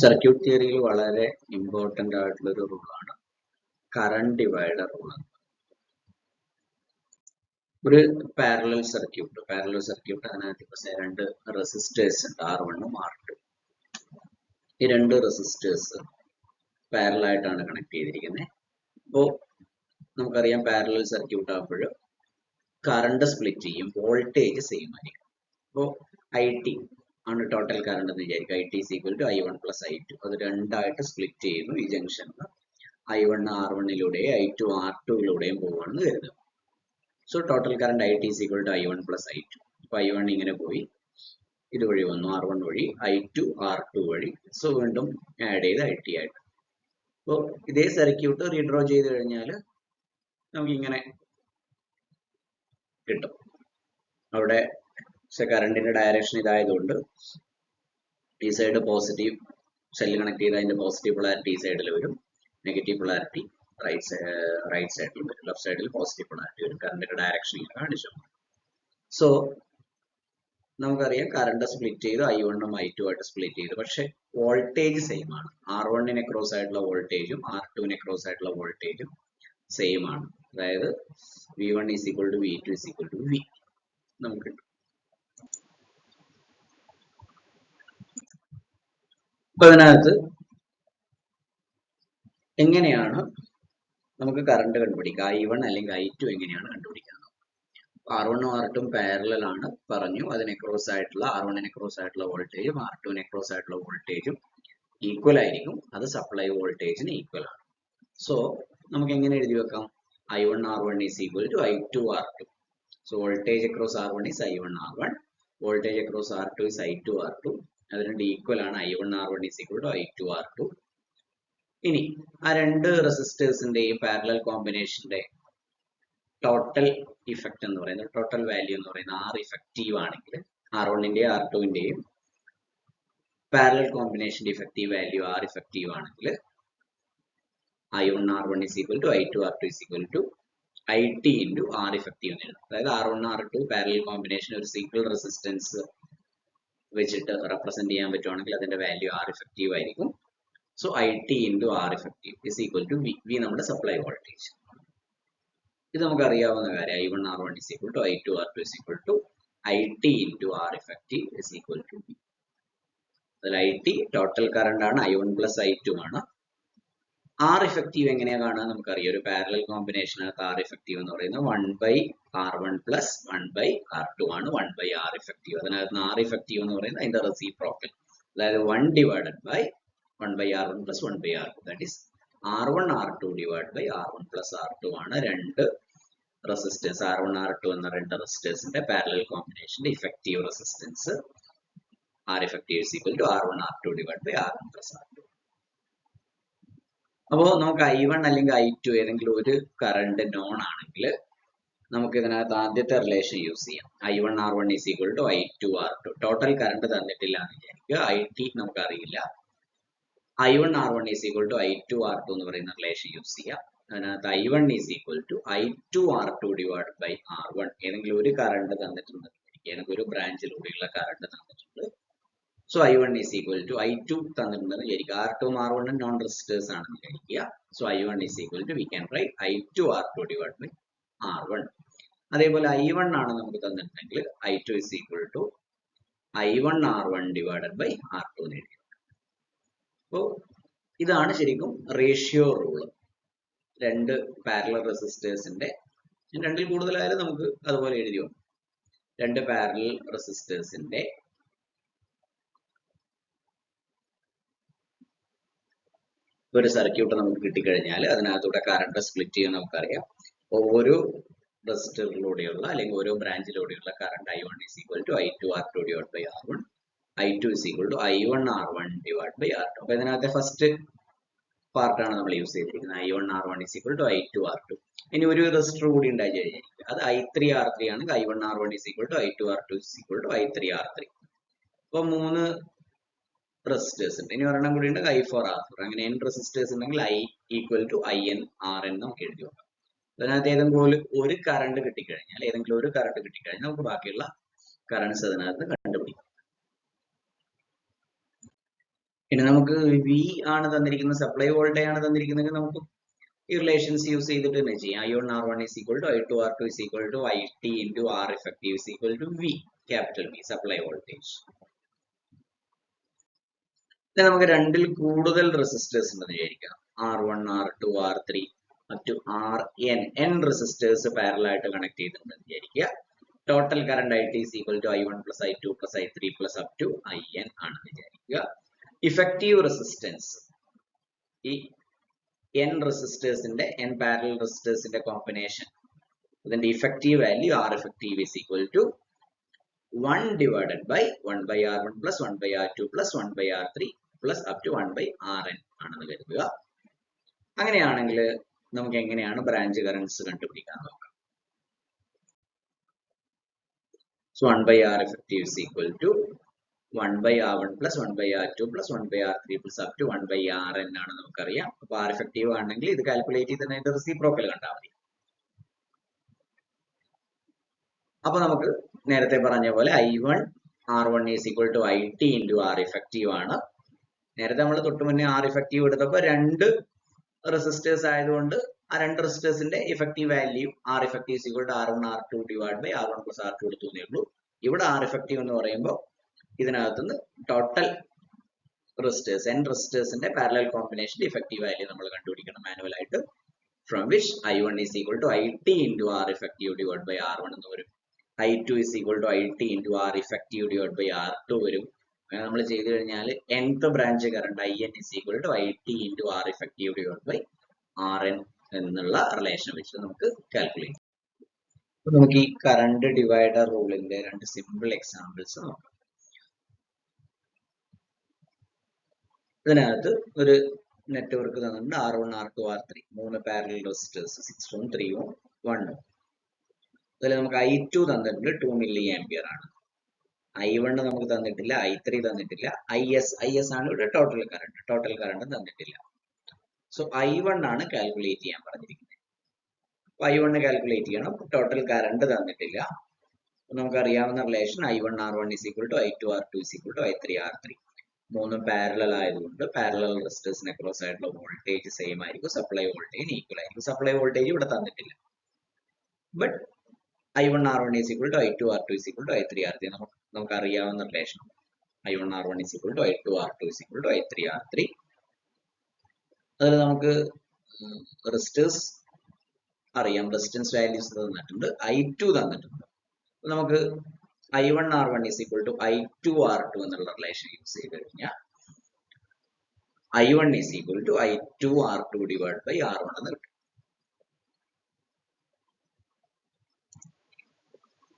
Circuit തിയറിയിൽ വളരെ important ആയിട്ടുള്ള ഒരു റൂളാണ് കറന്റ് ഡിവൈഡർ റൂൾ. ഒരു പാരലൽ സർക്യൂട്ട് അതിനകത്ത് ഇപ്പൊ രണ്ട് റെസിസ്റ്റേഴ്സ് ഉണ്ട്, R1ഉം R2. ഈ രണ്ട് റെസിസ്റ്റേഴ്സ് പാരലൽ ആയിട്ടാണ് കണക്ട് ചെയ്തിരിക്കുന്നത്. അപ്പോൾ നമുക്കറിയാം പാരലൽ സർക്യൂട്ട് ആകുമ്പോൾ കറണ്ട് സ്പ്ലിറ്റ് ചെയ്യും, വോൾട്ടേജ് സെയിം ആയിരിക്കും. അപ്പോൾ IT ആണ് ടോട്ടൽ കറണ്ട് എന്ന് വിചാരിക്കുക. IT is equal to I1 plus I2. അത് രണ്ടായിട്ട് സ്പ്ലിറ്റ് ചെയ്യുന്നു. ഈ ജംഗ്ഷനിൽ I1 R1ലൂടെയും I2 R2ലൂടെയും പോവുകയാണെന്ന് കരുതുക. So total current IT is equal to I1 plus I2. അപ്പൊ I1 ഇങ്ങനെ പോയി, ഇതുവഴി വന്നു R1 വഴി, I2 R2 വഴി. സോ വീണ്ടും ആഡ് ചെയ്ത് IT ആയിട്ട്. അപ്പോൾ ഇതേ സർക്യൂട്ട് റീഡ്രോ ചെയ്ത് കഴിഞ്ഞാൽ നമുക്ക് ഇങ്ങനെ കിട്ടും. അവിടെ കറണ്ടിന്റെ ഡയറക്ഷൻ ഇതായതുകൊണ്ട് ഈ സൈഡ് പോസിറ്റീവ്, സെല്ല് കണക്ട് ചെയ്ത് അതിന്റെ പോസിറ്റീവ് പൊളാരിറ്റി ഈ സൈഡിൽ വരും, നെഗറ്റീവ് പൊളാരിറ്റി റൈറ്റ് സൈഡിൽ വരും, ലെഫ്റ്റ് സൈഡിൽ പോസിറ്റീവ് പൊളാരിറ്റി വരും. കറണ്ടിന്റെ ഡയറക്ഷൻ ഇങ്ങനെ കാണിച്ചു. സോ നമുക്കറിയാം കറണ്ട് സ്പ്ലിറ്റ് ചെയ്ത് I1ഉം I2 ആയിട്ട് സ്പ്ലിറ്റ് ചെയ്തു, പക്ഷെ വോൾട്ടേജ് സെയിം ആണ്. R1ന് അക്രോസ് ആയിട്ടുള്ള വോൾട്ടേജും R2ന് അക്രോസ് ആയിട്ടുള്ള വോൾട്ടേജും സെയിം ആണ്. അതായത് V1 is equal to V2 is equal to V നമുക്ക് കിട്ടും. അപ്പൊ അതിനകത്ത് എങ്ങനെയാണ് നമുക്ക് കറണ്ട് കണ്ടുപിടിക്കുക, I1 അല്ലെങ്കിൽ I2 എങ്ങനെയാണ് കണ്ടുപിടിക്കുക? R1ഉം R2ഉം പാരലൽ ആണ് പറഞ്ഞു. അതിന് അക്രോസ് ആയിട്ടുള്ള R1ന് അക്രോസ് ആയിട്ടുള്ള വോൾട്ടേജും R2ന് അക്രോസ് ആയിട്ടുള്ള വോൾട്ടേജും ഈക്വൽ ആയിരിക്കും. അത് സപ്ലൈ വോൾട്ടേജിന് ഈക്വൽ ആണ്. സോ നമുക്ക് എങ്ങനെ എഴുതി വെക്കാം? I1 R1 is equal to I2 R2. So voltage across R1 is I1 R1, voltage across R2 is I2 R2. അത് രണ്ട് ഈക്വൽ ആണ്. I1 R1 is equal to I2 R2. ഇനി ആ രണ്ട് റെസിസ്റ്റേഴ്സിന്റെയും പാരലൽ കോമ്പിനേഷന്റെ ടോട്ടൽ ഇഫക്റ്റ് എന്ന് പറയുന്നത്, ടോട്ടൽ വാല്യൂ എന്ന് പറയുന്നത് R ഇഫക്റ്റീവ് ആണെങ്കിൽ, R1ന്റെയും R2ന്റെയും പാരലൽ കോമ്പിനേഷന്റെ ഇഫക്റ്റീവ് വാല്യൂ R ഇഫക്റ്റീവ് ആണെങ്കിൽ I1 R1 is equal to I2 R2 is equal to IT into R effective എന്ന് എഴുതാം. അതായത് R1 R2 പാരലൽ കോമ്പിനേഷൻ ഒരു സിംഗിൾ റെസിസ്റ്റൻസ് വെച്ചിട്ട് റെപ്രസെന്റ് ചെയ്യാൻ പറ്റുവാണെങ്കിൽ അതിന്റെ വാല്യൂ R effective ആയിരിക്കും. So IT into R effective is equal to V. V നമ്മുടെ സപ്ലൈ വോൾട്ടേജ്. ഇത് നമുക്ക് അറിയാവുന്ന കാര്യം. I1 R1 is equal to I2 R2 is equal to IT into R effective is equal to V. അതിൽ IT total current ആണ്, I1 plus I2 ആണ്. R effective എങ്ങനെയാണ് കാണാൻ നമുക്കറിയാം. ഒരു പാരലൽ കോമ്പിനേഷനകത്ത് R effective എന്ന് പറയുന്നത് 1/R1 plus 1/R2 ആണ്. 1/R effective. അതിനകത്ത് R effective എന്ന് പറയുന്നത് അതിന്റെ റെസിപ്രോക്കൽ, അതായത് 1 divided by 1/R1 plus 1/R2. That is R1 R2 divided by R1 plus R2 ആണ് രണ്ട് റെസിസ്റ്റൻസ്. R1 R2 എന്ന രണ്ട് റെസിസ്റ്റൻസിന്റെ പാരലൽ കോമ്പിനേഷന്റെ effective resistance R effective is equal to R1 R2 divided by R1 plus R2. അപ്പോൾ നമുക്ക് I1 അല്ലെങ്കിൽ I2 ഏതെങ്കിലും ഒരു കറണ്ട് നോൺ ആണെങ്കിൽ നമുക്ക് ഇതിനകത്ത് ആദ്യത്തെ റിലേഷൻ യൂസ് ചെയ്യാം. I1 R1 is equal to I2 R2. Total current തന്നിട്ടില്ല എന്ന് വിചാരിക്കുക, IT നമുക്ക് അറിയില്ല. I1 R1 is equal to I2 R2 എന്ന് പറയുന്ന റിലേഷൻ യൂസ് ചെയ്യാം. അതിനകത്ത് I1 is equal to I2 R2 divided by R1. ഏതെങ്കിലും ഒരു കറണ്ട് തന്നിട്ടുണ്ട്, ഏതെങ്കിലും ഒരു ബ്രാഞ്ചിലൂടെയുള്ള കറണ്ട് തന്നിട്ടുണ്ട്. So I1 is equal to I2 തന്നിട്ടുണ്ടെന്ന് വിചാരിക്കുക. R2ഉം R1ഉം നോൺ റെസിസ്റ്റേഴ്സ് ആണെന്ന് വിചാരിക്കുക. So I1 is equal to, we can write I2 R2 divided by R1. അതേപോലെ I1 ആണ് നമുക്ക് തന്നിട്ടുണ്ടെങ്കിൽ I2 is equal to I1 R1 divided by R2 എന്ന് എഴുതി. അപ്പോൾ ഇതാണ് ശരിക്കും റേഷ്യോ റൂള്. രണ്ട് പാരലൽ റെസിസ്റ്റേഴ്സിന്റെ, രണ്ടിൽ കൂടുതലായാലും നമുക്ക് അതുപോലെ എഴുതി വന്നു. രണ്ട് പാരലൽ റെസിസ്റ്റേഴ്സിന്റെ ഒരു സർക്യൂട്ട് നമുക്ക് കിട്ടിക്കഴിഞ്ഞാൽ അതിനകത്തൂടെ കറണ്ട് സ്പ്ലിറ്റ് ചെയ്യാൻ നമുക്കറിയാം. ഓരോ റെസിസ്റ്ററിലൂടെയുള്ള അല്ലെങ്കിൽ ഓരോ ബ്രാഞ്ചിലൂടെയുള്ള current I1 is equal to I2 R2 divided by R1. I2 is equal to I1 R1 divided by R2. അപ്പൊ ഇതിനകത്തെ ഫസ്റ്റ് പാർട്ടാണ് നമ്മൾ യൂസ് ചെയ്തിരിക്കുന്നത്. I1 R1 is equal to I2 R2. ഇനി ഒരു റെസിസ്റ്റർ കൂടി ഉണ്ടായി കഴിഞ്ഞാൽ അത് I3 R3 ആണെങ്കിൽ I1 R1 is equal to I2 R2 is equal to I3 R3. അപ്പൊ മൂന്ന് റെസിസ്റ്റേഴ്സ് ഉണ്ട്. ഇനി ഒരെണ്ണം കൂടി ഉണ്ട് I4 R4. അങ്ങനെ n റെസിസ്റ്റേഴ്സ് ഉണ്ടെങ്കിൽ I equal to IN RN നമുക്ക് എഴുതി വെക്കാം. അതിനകത്ത് ഏതെങ്കിലും ഒരു കറണ്ട് കിട്ടിക്കഴിഞ്ഞാൽ നമുക്ക് ബാക്കിയുള്ള കറണ്ട്സ് അതിനകത്ത് കണ്ടുപിടിക്കാം. പിന്നെ നമുക്ക് വി ആണ് തന്നിരിക്കുന്നത്, സപ്ലൈ വോൾട്ടേജ് ആണ് തന്നിരിക്കുന്നത്, നമുക്ക് ഈ റിലേഷൻസ് യൂസ് ചെയ്തിട്ട് തന്നെ ചെയ്യാം. I1 R1 is equal to I2 R2 is equal to IT into R effective is equal to V, capital V, supply voltage. നമുക്ക് രണ്ടിൽ കൂടുതൽ റെസിസ്റ്റേഴ്സ് ഉണ്ടെന്ന് വിചാരിക്കാം. R1 R2 R3 up to N resistors parallel ആയിട്ട് connect ചെയ്തിട്ടുണ്ടെന്ന് വിചാരിക്കുക. Total current IT is equal to I1 plus I2 plus I3 plus up to IN ആണെന്ന് വിചാരിക്കുക. ഇഫക്റ്റീവ് റെസിസ്റ്റൻസ്, ഈ N റെസിസ്റ്റേഴ്സിന്റെ N പാരലൽ റെസിസ്റ്റേഴ്സിന്റെ കോമ്പിനേഷൻ, ഇതിന്റെ effective value R effective is equal to 1 divided by 1 by R1 plus 1 by R2 plus 1 by R3 plus up to 1 by Rn ആണെന്ന് കരുതുക. അങ്ങനെയാണെങ്കിൽ നമുക്ക് എങ്ങനെയാണ് branch currents കണ്ടുപിടിക്കാൻ നോക്കാം. So 1 by R effective is equal to 1 by R1 plus 1 by R2 plus 1 by R3 plus up to 1 by Rn ആണ് നമുക്കറിയാം. അപ്പൊ R effective ആണെങ്കിൽ ഇത് കാൽക്കുലേറ്റ് ചെയ്ത് തന്നെ റെസിപ്രോക്കൽ കണ്ടാൽ മതി. അപ്പൊ നമുക്ക് നേരത്തെ പറഞ്ഞ പോലെ I1 R1 is equal to IT into R effective ആണ്. നേരത്തെ നമ്മൾ തൊട്ട് മുന്നേ R effective എടുത്തപ്പോൾ രണ്ട് റെസിസ്റ്റേഴ്സ് ആയതുകൊണ്ട് ആ രണ്ട് റെസിസ്റ്റേഴ്സിന്റെ effective value R effective is equal to R1 R2 divided by R1 plus R2 എടുത്തുന്നേ ഉള്ളൂ. ഇവിടെ R effective എന്ന് പറയുമ്പോൾ ഇതിനകത്തുനിന്ന് ടോട്ടൽ റെസിസ്റ്റേഴ്സ് N റെസിസ്റ്റേഴ്സിന്റെ പാരലൽ കോമ്പിനേഷന്റെ ഇഫക്റ്റീവ് വാല്യൂ നമ്മൾ കണ്ടുപിടിക്കണം മാനുവൽ ആയിട്ട്. From which I1 is equal to IT into R effective divided by R1 എന്ന് വരും. I2 is equal to IT into R effective divided by R2 വരും. അങ്ങനെ നമ്മൾ ചെയ്തു കഴിഞ്ഞാൽ nth branch current IN is equal to IT into R effective divided by Rn എന്നുള്ള relation വെച്ച് നമുക്ക് കാൽക്കുലേറ്റ് ചെയ്യാം. അപ്പൊ നമുക്ക് ഈ കറണ്ട് ഡിവൈഡർ റൂളിന്റെ രണ്ട് സിമ്പിൾ എക്സാമ്പിൾസ് നോക്കാം. ഇതിനകത്ത് ഒരു നെറ്റ്വർക്ക് തന്നിട്ടുണ്ട്. R1 R2 R3 മൂന്ന് parallel resistors 6 ohm 3 ohm 1 ohm. അതിൽ നമുക്ക് I2 തന്നിട്ടുണ്ട് 2 മില്ലി ആംപിയർ ആണ്. I1 നമുക്ക് തന്നിട്ടില്ല, I3 തന്നിട്ടില്ല, IS ആണ് ഇവിടെ ടോട്ടൽ കറണ്ട് തന്നിട്ടില്ല. സോ I1 ആണ് കാൽക്കുലേറ്റ് ചെയ്യാൻ പറഞ്ഞിരിക്കുന്നത്. I1 കാൽക്കുലേറ്റ് ചെയ്യണം, ടോട്ടൽ കറണ്ട് തന്നിട്ടില്ല. നമുക്കറിയാവുന്ന relation I1 R1 is equal to I2 R2 is equal to I3 R3. മൂന്നും പാരലൽ ആയതുകൊണ്ട് പാരലൽ റെസിസ്റ്റേഴ്സിന് അക്രോസ് ആയിട്ടുള്ള വോൾട്ടേജ് സെയിം ആയിരിക്കും, സപ്ലൈ വോൾട്ടേജ് ഈക്വൽ ആയിരിക്കും. സപ്ലൈ വോൾട്ടേജ് ഇവിടെ തന്നിട്ടില്ല. But I1 R1 is equal to I2 R2 is equal to I3 R3 നമുക്ക് അറിയാവുന്ന relation. I1 R1 is equal to I2 R2 is equal to I3 R3. അതിൽ നമുക്ക് resistors അറിയാം, resistance values തന്നിട്ടുണ്ട്, I2 തന്നിട്ടുണ്ട്. നമുക്ക് I1 R1 is equal to I2 R2 എന്നുള്ള relation use ചെയ്ത് കഴിഞ്ഞാൽ I1 is equal to I2 R2 divided by R1 എന്ന് കിട്ടും.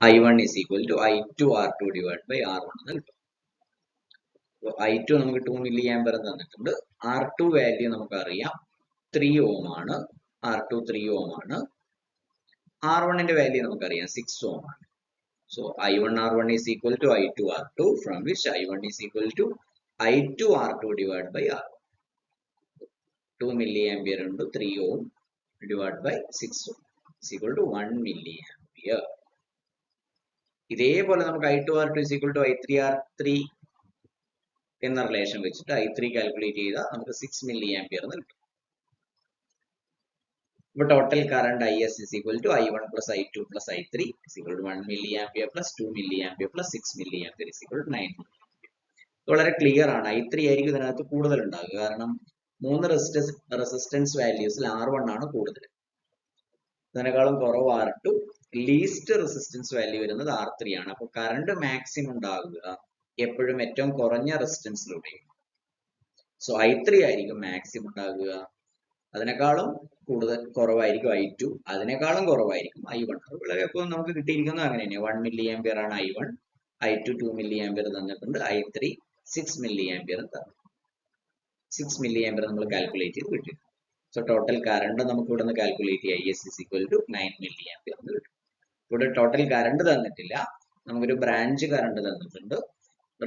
I1 is equal to I2 R2 divided by R1 എന്ന് കിട്ടും. I2 നമുക്ക് 2 മില്ലി ആംപിയർ തന്നിട്ടുണ്ട്. R2 വാല്യൂ നമുക്ക് അറിയാം 3 ohm ആണ്. R2 3 ohm ആണ്. R1ന്റെ വാല്യൂ നമുക്കറിയാം 6 ohm ആണ്. So I1 R1 is equal to I2 R2, from which I1 is equal to I2 R2 divided by R1. 2 milli ampere into 3 ohm divided by 6 ohm is equal to 1 milli ampere. ഇതേപോലെ നമുക്ക് I2 R2 is equal to I3 R3 എന്ന relation വെച്ചിട്ട് I3 calculate ചെയ്താൽ നമുക്ക് 6 milli ampere എന്ന് കിട്ടും. ഇപ്പോൾ total current IS is equal to I1 plus I2 plus I3 is equal to 1 milli ampere plus 2 milli ampere plus 6 milli ampere is equal to 9 milli ampere. വളരെ clear ആണ്. I3 ആയിരിക്കും ഇതിനകത്ത് കൂടുതൽ ഉണ്ടാകുക, കാരണം മൂന്ന് റെസിസ്റ്റൻസ് വാല്യൂസിൽ R1 ആണ് കൂടുതൽ, ഇതിനേക്കാളും കുറവ് R2, ലീസ്റ്റ് റെസിസ്റ്റൻസ് വാല്യൂ വരുന്നത് R3 ആണ്. അപ്പോൾ കറണ്ട് മാക്സിമം ഉണ്ടാകുക എപ്പോഴും ഏറ്റവും കുറഞ്ഞ റെസിസ്റ്റൻസിലൂടെ. സോ I3 ആയിരിക്കും മാക്സിമം ഉണ്ടാകുക, അതിനേക്കാളും കുറവായിരിക്കും I2, അതിനേക്കാളും കുറവായിരിക്കും I1. വളരെ ഇപ്പോൾ നമുക്ക് കിട്ടിയിരിക്കുന്നത് അങ്ങനെ തന്നെയാണ്. 1 മില്ലി ആംപിയർ ആണ് I1, I2 2 മില്ലി ആംപിയർ തന്നിട്ടുണ്ട്, I3 6 മില്ലി ആംപിയർ തന്നു. 6 മില്ലി ആംപിയർ നമ്മൾ കാൽക്കുലേറ്റ് ചെയ്ത് കിട്ടി. സോ ടോട്ടൽ കറണ്ട് നമുക്ക് ഇവിടെ നിന്ന് കാൽക്കുലേറ്റ് ചെയ്യാം. IS is equal to 9 milli ampere എന്ന് കിട്ടും. ഇവിടെ ടോട്ടൽ കറണ്ട് തന്നിട്ടില്ല, നമുക്കൊരു ബ്രാഞ്ച് കറണ്ട് തന്നിട്ടുണ്ട്,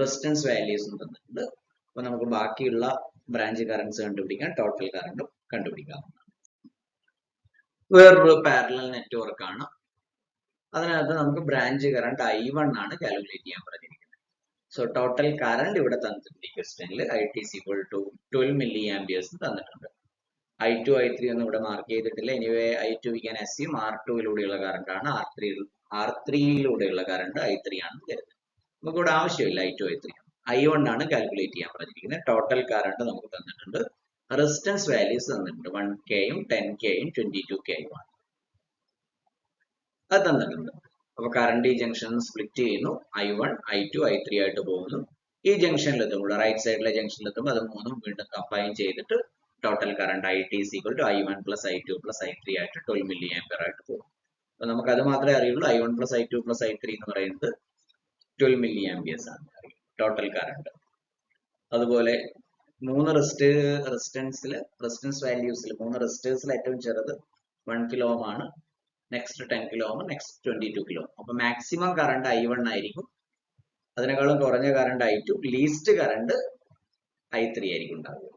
റെസിസ്റ്റൻസ് വാല്യൂസും തന്നിട്ടുണ്ട്. അപ്പൊ നമുക്ക് ബാക്കിയുള്ള ബ്രാഞ്ച് കറണ്ട്സ് കണ്ടുപിടിക്കാൻ ടോട്ടൽ കറണ്ടും കണ്ടുപിടിക്കാവുന്നതാണ്. വേറൊരു പാരലൽ നെറ്റ്വർക്ക് ആണ്. അതിനകത്ത് നമുക്ക് ബ്രാഞ്ച് കറണ്ട് I1 ആണ് കാൽക്കുലേറ്റ് ചെയ്യാൻ പറഞ്ഞിരിക്കുന്നത്. സോ ടോട്ടൽ കറണ്ട് ഇവിടെ തന്നിട്ടുണ്ട് ഈ ക്വസ്റ്റ്യനിൽ IT is equal to 12 milli amperes തന്നിട്ടുണ്ട്. I2 I3 ഒന്നും ഇവിടെ മാർക്ക് ചെയ്തിട്ടില്ല. Anyway I2 we can assume R2 current ആണ്, R3 കറണ്ട് I3 ആണെന്ന് കരുതുന്നത്. നമുക്ക് ഇവിടെ ആവശ്യമില്ല I2 I3. I1 ആണ് കാൽക്കുലേറ്റ് ചെയ്യാൻ പറഞ്ഞിരിക്കുന്നത്. ടോട്ടൽ കറണ്ട് നമുക്ക് തന്നിട്ടുണ്ട്. റെസിസ്റ്റൻസ് വാല്യൂസ് തന്നിട്ടുണ്ട്. 1K യും 10K യും 22K യുമാണ് അത് തന്നിട്ടുണ്ട്. അപ്പൊ കറണ്ട് ഈ ജംഗ്ഷൻ സ്പ്ലിറ്റ് ചെയ്യുന്നു. I1 I2 I3 ആയിട്ട് പോകുന്നു. ഈ ജംഗ്ഷനിലെത്തുമ്പോൾ റൈറ്റ് സൈഡിലെ ജംഗ്ഷനിലെത്തുമ്പോൾ അത് മൂന്നും വീണ്ടും കമ്പൈൻ ചെയ്തിട്ട് total current IT is equal to I1 plus I2 plus I3 ആയിട്ട് 12 മില്ലി ആംപിയർ ആയിട്ട് പോകും. അപ്പൊ നമുക്ക് അത് മാത്രമേ അറിയുള്ളൂ. I1 plus I2 plus I3 എന്ന് പറയുന്നത് 12 മില്ലി ആംപിയേഴ്സ് ആണ് ടോട്ടൽ കറണ്ട്. അതുപോലെ മൂന്ന് റെസിസ്റ്റൻസ് വാല്യൂസിൽ മൂന്ന് റെസിസ്റ്റേഴ്സിൽ ഏറ്റവും ചെറുത് 1 കിലോ ഓം ആണ്, next 10 kilo ohm, next 22 kilo ohm. അപ്പൊ മാക്സിമം കറണ്ട് I1 ആയിരിക്കും, അതിനേക്കാളും കുറഞ്ഞ current I2, least current I3 ആയിരിക്കും ഉണ്ടാവുക.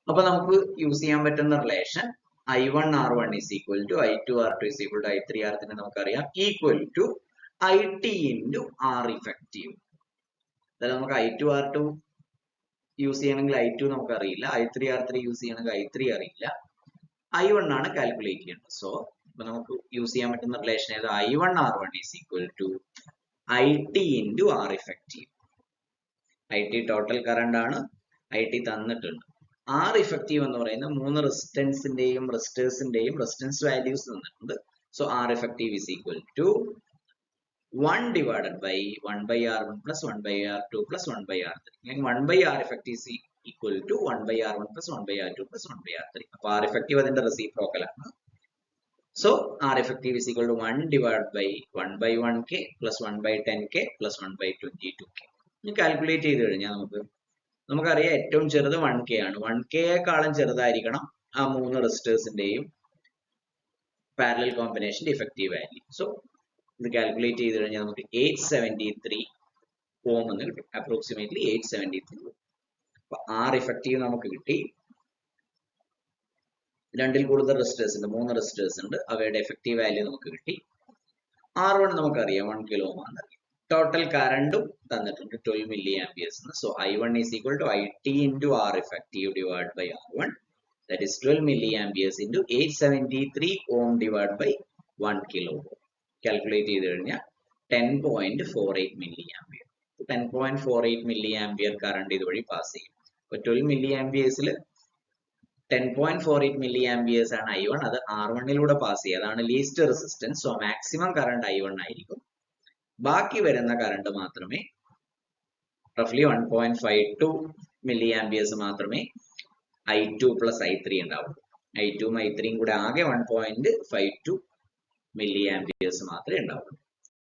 അപ്പൊ നമുക്ക് യൂസ് ചെയ്യാൻ പറ്റുന്ന relation I1 R1 is equal to I2 R2 is equal to I3 R3 നമുക്കറിയാം, equal to IT into R effective. അതായത് നമുക്ക് I2 R2 യൂസ് ചെയ്യണമെങ്കിൽ I2 നമുക്ക് അറിയില്ല, I3 R3 യൂസ് ചെയ്യണമെങ്കിൽ I3 അറിയില്ല, I1 ആണ് കാൽക്കുലേറ്റ് ചെയ്യേണ്ടത്. സോ ഇപ്പൊ നമുക്ക് യൂസ് ചെയ്യാൻ പറ്റുന്ന റിലേഷൻ ഏത്? I1 R1 is equal to IT into R effective. IT total current ആണ്, IT തന്നിട്ടുണ്ട്. R effective എന്ന് പറയുന്ന മൂന്ന് റെസിസ്റ്റൻസിന്റെയും റെസിസ്റ്റേഴ്സിന്റെയും റെസിസ്റ്റൻസ് വാല്യൂസ് തന്നിട്ടുണ്ട്. So R effective is equal to 1 divided by 1 by R1 plus 1 by R2 plus 1 by R3. അല്ലെങ്കിൽ 1 by R effective is equal to 1 by R1 plus 1 by R2 plus 1 by R3. അപ്പൊ R effective അതിന്റെ reciprocal ആണ്. So R effective is equal to 1 divided by 1 by 1K plus 1 by 10K plus 1 by 22K. ഇനി calculate ചെയ്ത് കഴിഞ്ഞാൽ നമുക്കറിയാം ഏറ്റവും ചെറുത് 1K ആണ്. 1K യെക്കാളും ചെറുതായിരിക്കണം ആ മൂന്ന് റെസിസ്റ്റേഴ്സിന്റെയും പാരലൽ കോമ്പിനേഷന്റെ ഇഫക്റ്റീവ് വാല്യൂ. സോ ഇത് കാൽക്കുലേറ്റ് ചെയ്ത് കഴിഞ്ഞാൽ നമുക്ക് 873 ഓം എന്ന് കിട്ടും. അപ്രോക്സിമേറ്റ്ലി 873. അപ്പൊ R ഇഫക്റ്റീവ് നമുക്ക് കിട്ടി. രണ്ടിൽ കൂടുതൽ റെസിസ്റ്റേഴ്സ് ഉണ്ട്, മൂന്ന് റെസിസ്റ്റേഴ്സ് ഉണ്ട്, അവയുടെ എഫക്റ്റീവ് വാല്യൂ നമുക്ക് കിട്ടി. R1 നമുക്കറിയാം 1 കിലോ ഓം ആണ്. ടോട്ടൽ കറണ്ടും തന്നിട്ടുണ്ട് 12 milli amperes. So I1 is equal to IT into R effective divided by R1, that is 12 milli amperes into 873 ohm divided by 1 kilo ohm. Calculate ചെയ്ത് കഴിഞ്ഞാൽ 10.48 milli ampere. 10.48 milli ampere current ഇതുവഴി pass ചെയ്യും. അപ്പൊ 12 milli ആംപിയേഴ്സിൽ 10.48 milli amperes ആണ് I1, അത് R1ലൂടെ pass ചെയ്യുക, അതാണ് least resistance. So maximum current I1 ആയിരിക്കും. ബാക്കി വരുന്ന കറണ്ട് മാത്രമേ റഫ്ലി 1.52 മില്ലി ആംപിയേഴ്സ് മാത്രമേ I2 പ്ലസ് I3 ഉണ്ടാവുള്ളൂ. I2 ഉം I3 കൂടെ ആകെ 1.52 മില്ലി ആംപിയേഴ്സ് മാത്രമേ ഉണ്ടാവുള്ളൂ.